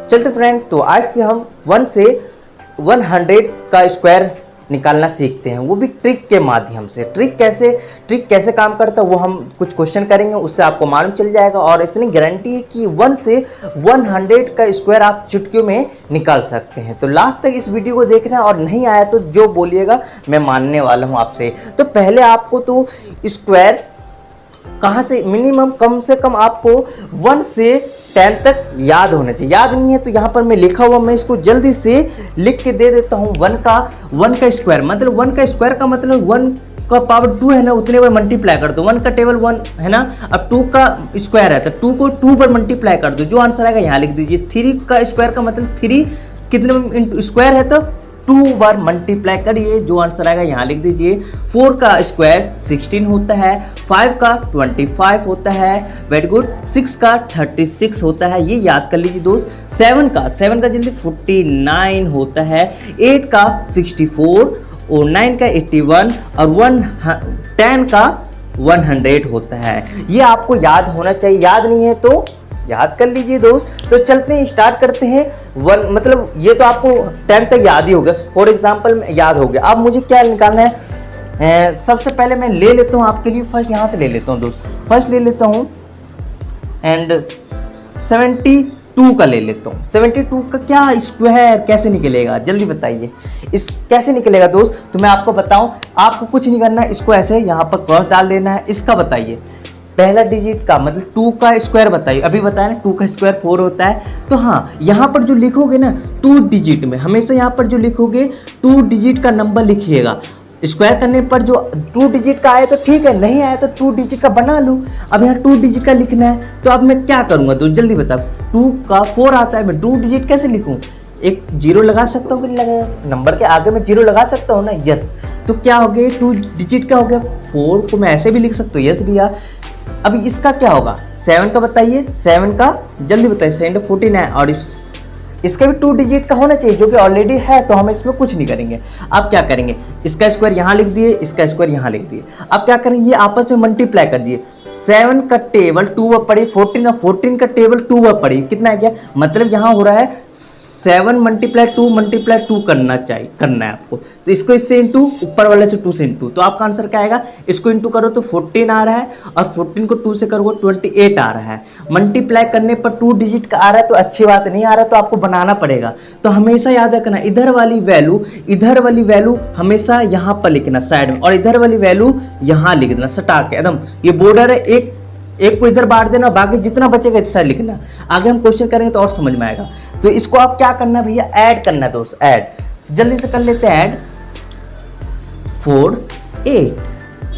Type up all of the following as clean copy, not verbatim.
चलते फ्रेंड, तो आज से हम 1 से 100 का स्क्वायर निकालना सीखते हैं, वो भी ट्रिक के माध्यम से। ट्रिक कैसे काम करता है वो हम कुछ क्वेश्चन करेंगे, उससे आपको मालूम चल जाएगा। और इतनी गारंटी है कि 1 से 100 का स्क्वायर आप चुटकियों में निकाल सकते हैं। तो लास्ट तक इस वीडियो को देखना, और नहीं आया तो जो बोलिएगा मैं मानने वाला हूँ आपसे। तो पहले आपको तो स्क्वायर कहाँ से मिनिमम कम से कम आपको 1 से 10 तक याद होना चाहिए। याद नहीं है तो यहाँ पर मैं लिखा हुआ, मैं इसको जल्दी से लिख के दे देता हूँ। 1 का स्क्वायर मतलब 1 का स्क्वायर का मतलब 1 का पावर 2 है ना, उतने बार मल्टीप्लाई कर दो। 1 का टेबल 1 है ना, अब 2 का स्क्वायर है तो 2 को 2 पर मल्टीप्लाई कर दो, जो आंसर आएगा यहाँ लिख दीजिए। 3 का स्क्वायर का मतलब 3 कितने स्क्वायर है तो 2 बार मल्टीप्लाई करिए, जो आंसर आएगा यहाँ लिख दीजिए। 4 का स्क्वायर 16 होता है, 5 का 25 होता है, वेरी गुड। 6 का 36 होता है, ये याद कर लीजिए दोस्त। 7 का जल्दी 49 होता है, 8 का 64 और 9 का 81 और 10 का 100 होता है। ये आपको याद होना चाहिए, याद नहीं है तो याद कर लीजिए दोस्त। तो चलते हैं, स्टार्ट करते हैं। 1 मतलब ये तो आपको 10 तक याद ही हो गया, फॉर एग्जाम्पल याद हो गया। अब मुझे क्या निकालना है, सबसे पहले मैं ले लेता हूँ आपके लिए, फर्स्ट यहाँ से ले लेता हूँ दोस्त। फर्स्ट ले लेता हूँ एंड 72 का ले लेता हूँ। 72 का क्या स्क्वायर कैसे निकलेगा जल्दी बताइए, इस कैसे निकलेगा दोस्त। तो मैं आपको बताऊँ, आपको कुछ नहीं करना है, इसको ऐसे यहाँ पर क्रॉस डाल देना है। इसका बताइए पहला डिजिट का मतलब 2 का स्क्वायर बताइए। अभी बताया ना 2 का स्क्वायर 4 होता है, तो हाँ यहाँ पर जो लिखोगे ना 2 डिजिट में, हमेशा यहाँ पर जो लिखोगे 2 डिजिट का नंबर लिखिएगा। स्क्वायर करने पर जो 2 डिजिट का आए तो ठीक है, नहीं आया तो 2 डिजिट का बना लो। अब यहाँ 2 डिजिट का लिखना है, तो अब मैं क्या करूँगा तो जल्दी बता। 2 का 4 आता है, मैं 2 डिजिट कैसे लिखूँ, एक जीरो लगा सकता हूँ कि नहीं लगाया, नंबर के आगे मैं जीरो लगा सकता हूँ ना, यस। तो क्या हो गया 2 डिजिट का हो गया। 4 को मैं ऐसे भी लिख सकता हूँ, यस भैया। अभी इसका क्या होगा 7 का बताइए, 7 का जल्दी बताइए। 7 49 और इसका भी 2 डिजिट का होना चाहिए, जो कि ऑलरेडी है, तो हम इसमें कुछ नहीं करेंगे। अब क्या करेंगे, इसका स्क्वायर यहाँ लिख दिए, इसका स्क्वायर यहाँ लिख दिए। अब क्या करेंगे, ये आपस में मल्टीप्लाई कर दिए। 7 का टेबल 2 बार पड़ी, 14 और 14 का टेबल 2 बार पड़ी, कितना है क्या मतलब यहाँ हो रहा है 7 मल्टीप्लाई 2 करना है आपको। तो इसको इससे इंटू, ऊपर वाले से 2 से इंटू, तो आपका आंसर क्या आएगा, इसको इंटू करो तो 14 आ रहा है, और 14 को 2 से करो 28 आ रहा है। मल्टीप्लाई करने पर 2 डिजिट का आ रहा है तो अच्छी बात, नहीं आ रहा है तो आपको बनाना पड़ेगा। तो हमेशा याद रखना, इधर वाली वैल्यू हमेशा यहाँ पर लिखना साइड में, और इधर वाली वैल्यू यहाँ लिख देना सटा के एकदम। ये बॉर्डर है, एक को इधर बांट देना, बाकी जितना बचेगा इस साइड लिखना। आगे हम क्वेश्चन करेंगे तो और समझ में आएगा। तो इसको आप क्या करना है भैया, ऐड करना है दोस्त, ऐड जल्दी से कर लेते हैं। ऐड 4 8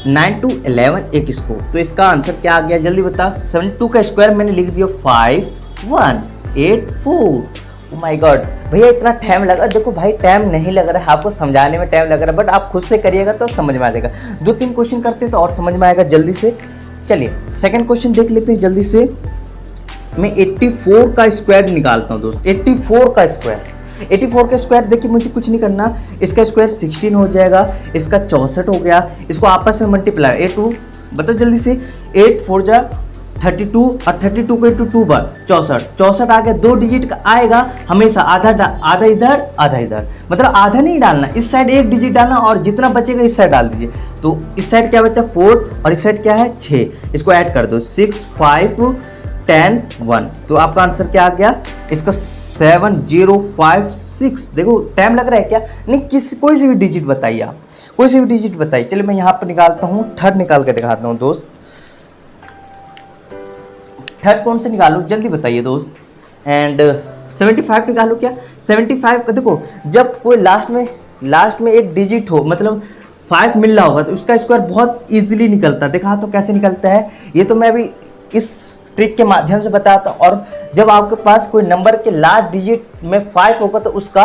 9 2 11 एक इसको, तो इसका आंसर क्या आ गया जल्दी बता। 72 का स्क्वायर मैंने लिख दिया 5184। ओ माय गॉड भैया इतना टाइम लगा, देखो भाई टाइम नहीं लग रहा है, आपको समझाने में टाइम लग रहा है, बट आप खुद से करिएगा तो समझ में आ जाएगा। 2-3 क्वेश्चन करते हैं तो और समझ में आएगा जल्दी से। चलिए सेकंड क्वेश्चन देख लेते हैं जल्दी से। मैं 84 का स्क्वायर निकालता हूँ दोस्त। 84 का स्क्वायर देखिए, मुझे कुछ नहीं करना, इसका स्क्वायर 16 हो जाएगा, इसका 64 हो गया, इसको आपस में मल्टीप्लाई 8 बताओ जल्दी से। 8 4 जा 32 और 32 को इंटू 2 बार 64 आ गया। 2 डिजिट का आएगा हमेशा, आधा इधर आधा इधर, मतलब आधा नहीं डालना, इस साइड 1 डिजिट डालना और जितना बचेगा इस साइड डाल दीजिए। तो इस साइड क्या बचा 4 और इस साइड क्या है 6, इसको ऐड कर दो 6 5 10 1। तो आपका आंसर क्या आ गया, इसका 7056। देखो टाइम लग रहा है क्या, नहीं कोई सी भी डिजिट बताइए, आप कोई सी भी डिजिट बताइए। चलिए मैं यहाँ पर निकालता हूँ, थर्ड निकाल के दिखाता हूँ दोस्त। थर्ड कौन से निकालूं जल्दी बताइए दोस्त। एंड 75 निकालूं क्या, 75 का देखो, जब कोई लास्ट में एक डिजिट हो, मतलब 5 मिल रहा होगा तो उसका स्क्वायर बहुत इजीली निकलता है। देखा तो कैसे निकलता है, ये तो मैं अभी इस ट्रिक के माध्यम से बताता हूँ। और जब आपके पास कोई नंबर के लास्ट डिजिट में 5 होगा तो उसका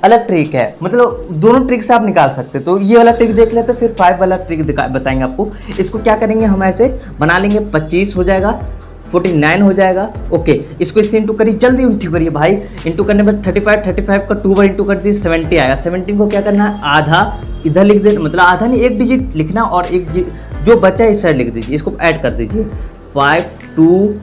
अलग ट्रिक है, मतलब दोनों ट्रिक से आप निकाल सकते। तो ये वाला ट्रिक देख लेते, फिर 5 वाला ट्रिक बताएंगे आपको। इसको क्या करेंगे, हम ऐसे बना लेंगे, 25 हो जाएगा, 49 हो जाएगा। ओके, इसको इससे इंटू करिए, जल्दी इंटू करिए भाई। इंटू करने पर 35 का 2 बार इंटू कर दिए 70 आएगा। 17 को क्या करना है, आधा इधर लिख देना, मतलब आधा नहीं 1 डिजिट लिखना, और जो बचा इस साइड लिख दीजिए, इसको ऐड कर दीजिए। 5 2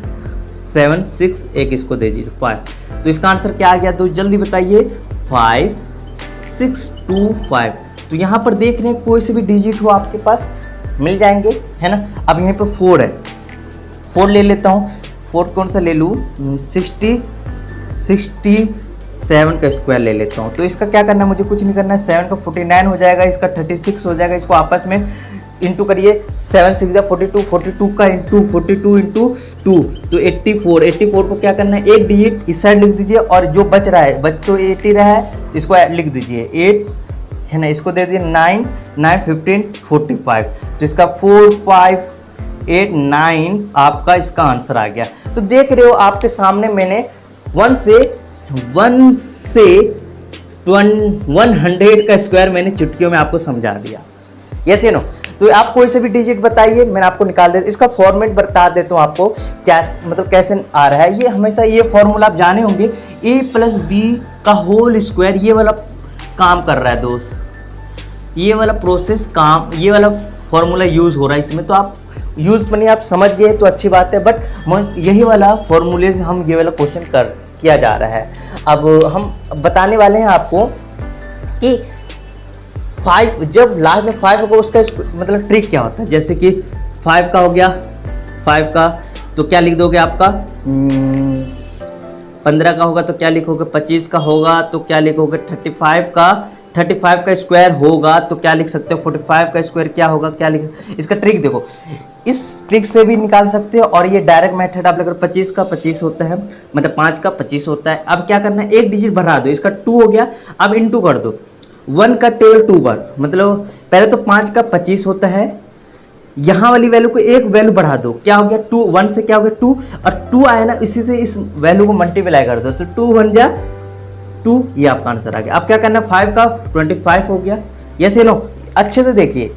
7 6 एक इसको दे दीजिए 5 तो इसका आंसर क्या आ गया दोस्त, जल्दी बताइए। 5625। तो यहाँ पर देख रहे हैं कोई से भी डिजिट हो आपके पास मिल जाएंगे, है ना। अब यहाँ पर 4 है, 4 ले लेता हूँ। 4 कौन सा ले लूँ, 67 का स्क्वायर ले लेता हूँ। तो इसका क्या करना है, मुझे कुछ नहीं करना है। 7 का 49 हो जाएगा, इसका 36 हो जाएगा। इसको आपस में इंटू करिए, 7 6 42, 42 का इंटू 42 इंटू 2 तो 84। 84 को क्या करना है, एक डिजिट इस साइड लिख दीजिए और जो बच रहा है, बच तो 80 रहा है, इसको लिख दीजिए 8, है ना। इसको दे दीजिए 9 9 15 45। तो इसका 4589 आपका इसका आंसर आ गया। तो देख रहे हो आपके सामने मैंने 1 से 100 का स्क्वायर मैंने चुटकियों में आपको समझा दिया। Yes no. तो आप कोई से भी डिजिट बताइए, मैंने आपको निकाल दिया। इसका फॉर्मेट बता देता हूँ आपको, क्या मतलब कैसे आ रहा है। ये हमेशा ये फॉर्मूला आप जाने होंगे, a + b का होल स्क्वायर। ये वाला काम कर रहा है दोस्त, ये वाला प्रोसेस काम, ये वाला फॉर्मूला यूज़ हो रहा है इसमें। तो आप यूज़ नहीं आप समझ गए तो अच्छी बात है, बट यही वाला फॉर्मूले से हम ये वाला क्वेश्चन किया जा रहा है। अब हम बताने वाले हैं आपको कि 5 जब लास्ट में 5 होगा उसका मतलब ट्रिक क्या होता है। जैसे कि 5 का हो गया, 5 का तो क्या लिख दोगे आपका, 15 का होगा तो क्या लिखोगे, 25 का होगा तो क्या लिखोगे, 35 का स्क्वायर होगा तो क्या लिख सकते हो, 45 का स्क्वायर क्या होगा, क्या लिख। इसका ट्रिक देखो, इस ट्रिक से भी निकाल सकते हो और ये डायरेक्ट मेथड आप अगर 25 का 25 होता है, मतलब 5 का 25 होता है। अब क्या करना है, एक डिजिट बढ़ा दो, इसका 2 हो गया, अब इंटू कर दो 1 का टेबल 2 बार, मतलब पहले तो 5 का 25 होता है, यहाँ वाली वैल्यू को एक वैल्यू बढ़ा दो, क्या हो गया 2, 1 से क्या हो गया 2, और 2 आया ना, इसी से इस वैल्यू को मल्टीप्लाई कर दो तो 2 1 जा 2, ये आपका आंसर आ गया। अब क्या करना है, 5 का 25 हो गया। यस या नो, अच्छे से देखिए।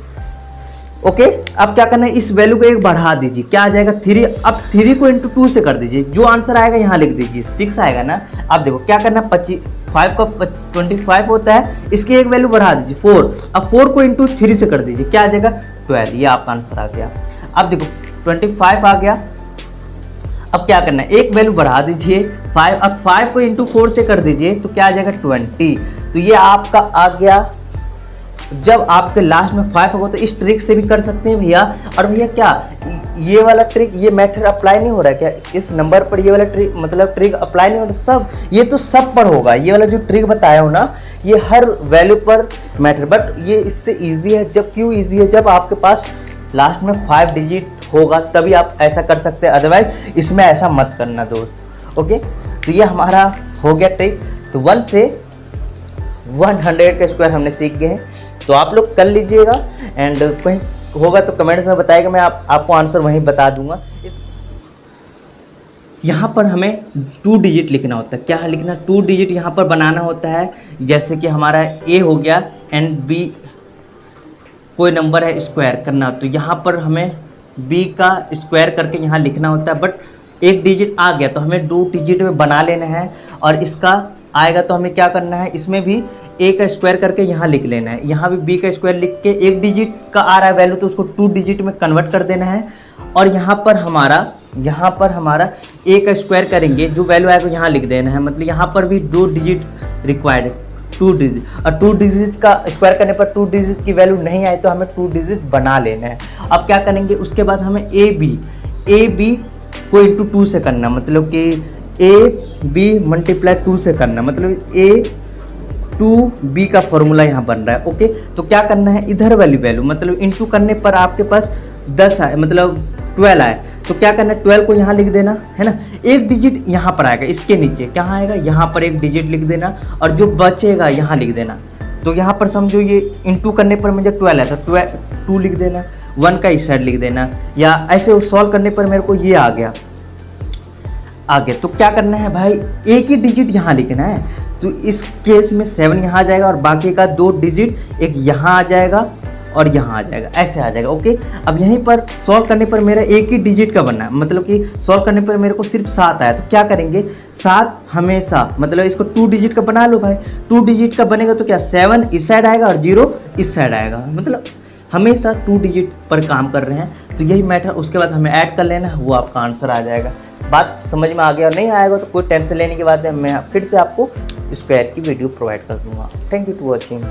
ओके, अब क्या करना है, इस वैल्यू को एक बढ़ा दीजिए, क्या आ जाएगा 3। अब 3 को इंटू 2 से कर दीजिए, जो आंसर आएगा यहाँ लिख दीजिए, 6 आएगा ना। अब देखो क्या करना है, 5 का 25 होता है, इसकी एक वैल्यू बढ़ा दीजिए 4। अब 4 को इंटू 3 से कर दीजिए, क्या आ जाएगा 12, ये आपका आंसर आ गया। अब देखो 25 आ गया, अब क्या करना है, एक वैल्यू बढ़ा दीजिए 5, अब 5 को इंटू 4 से कर दीजिए तो क्या आ जाएगा 20। तो ये आपका आ गया। जब आपके लास्ट में 5 होगा तो इस ट्रिक से भी कर सकते हैं भैया। और भैया क्या ये वाला ट्रिक, ये मेथड अप्लाई नहीं हो रहा है क्या इस नंबर पर, ये वाला ट्रिक मतलब ट्रिक अप्लाई नहीं हो रहा सब, ये तो सब पर होगा। ये वाला जो ट्रिक बताया हो ना, ये हर वैल्यू पर मेथड, बट ये इससे ईजी है। जब क्यों ईजी है, जब आपके पास लास्ट में 5 डिजिट होगा तभी आप ऐसा कर सकते हैं, अदरवाइज इसमें ऐसा मत करना दोस्त। ओके, तो ये हमारा हो गया ट्रिक। तो 1 से 100 का स्क्वायर हमने सीख गए हैं, तो आप लोग कर लीजिएगा। एंड कहीं होगा तो कमेंट्स में बताइएगा, मैं आपको आंसर वहीं बता दूंगा। यहाँ पर हमें 2 डिजिट लिखना होता है। क्या लिखना, 2 डिजिट यहाँ पर बनाना होता है। जैसे कि हमारा A हो गया एंड B कोई नंबर है स्क्वायर करना, तो यहाँ पर हमें B का स्क्वायर करके यहाँ लिखना होता है। बट एक डिजिट आ गया तो हमें 2 डिजिट में बना लेना है, और इसका आएगा तो हमें क्या करना है, इसमें भी A का स्क्वायर करके यहाँ लिख लेना है, यहाँ भी B का स्क्वायर लिख के एक डिजिट का आ रहा है वैल्यू तो उसको 2 डिजिट में कन्वर्ट कर देना है। और यहाँ पर हमारा A का स्क्वायर करेंगे, जो वैल्यू आएगा यहाँ लिख देना है। मतलब यहाँ पर भी 2 डिजिट रिक्वायर्ड है, 2 डिजिट, और 2 डिजिट का स्क्वायर करने पर 2 डिजिट की वैल्यू नहीं आए तो हमें 2 डिजिट बना लेना है। अब क्या करेंगे, उसके बाद हमें ए बी को इंटू 2 से करना, मतलब कि AB मल्टीप्लाई 2 से करना, मतलब A2B का फॉर्मूला यहाँ बन रहा है। ओके, तो क्या करना है, इधर वाली वैल्यू मतलब इंटू करने पर आपके पास 10 आए, मतलब 12 आए, तो क्या करना है 12 को यहाँ लिख देना है ना। एक डिजिट यहाँ पर आएगा, इसके नीचे क्या आएगा, यहाँ पर एक डिजिट लिख देना, और जो बचेगा यहाँ लिख देना। तो यहाँ पर समझो ये इंटू करने पर मुझे 12 आया था, 2 लिख देना, 1 का इस साइड लिख देना, या ऐसे सॉल्व करने पर मेरे को ये आ गया। तो क्या करना है भाई, एक ही डिजिट यहाँ लिखना है। तो इस केस में 7 यहाँ आ जाएगा, और बाकी का 2 डिजिट एक यहाँ आ जाएगा और यहाँ आ जाएगा, ऐसे आ जाएगा। ओके, अब यहीं पर सॉल्व करने पर मेरा एक ही डिजिट का बनना है, मतलब कि सॉल्व करने पर मेरे को सिर्फ 7 आया। तो क्या करेंगे, 7 हमेशा, मतलब इसको 2 डिजिट का बना लो भाई। 2 डिजिट का बनेगा तो क्या 7 इस साइड आएगा और 0 इस साइड आएगा, मतलब हमेशा 2 डिजिट पर काम कर रहे हैं। तो यही मैटर, उसके बाद हमें ऐड कर लेना है, वो आपका आंसर आ जाएगा। बात समझ में आ गया, और नहीं आएगा तो कोई टेंशन लेने की बात है, मैं फिर से आपको स्क्वायर की वीडियो प्रोवाइड कर दूंगा। Thank you to watching.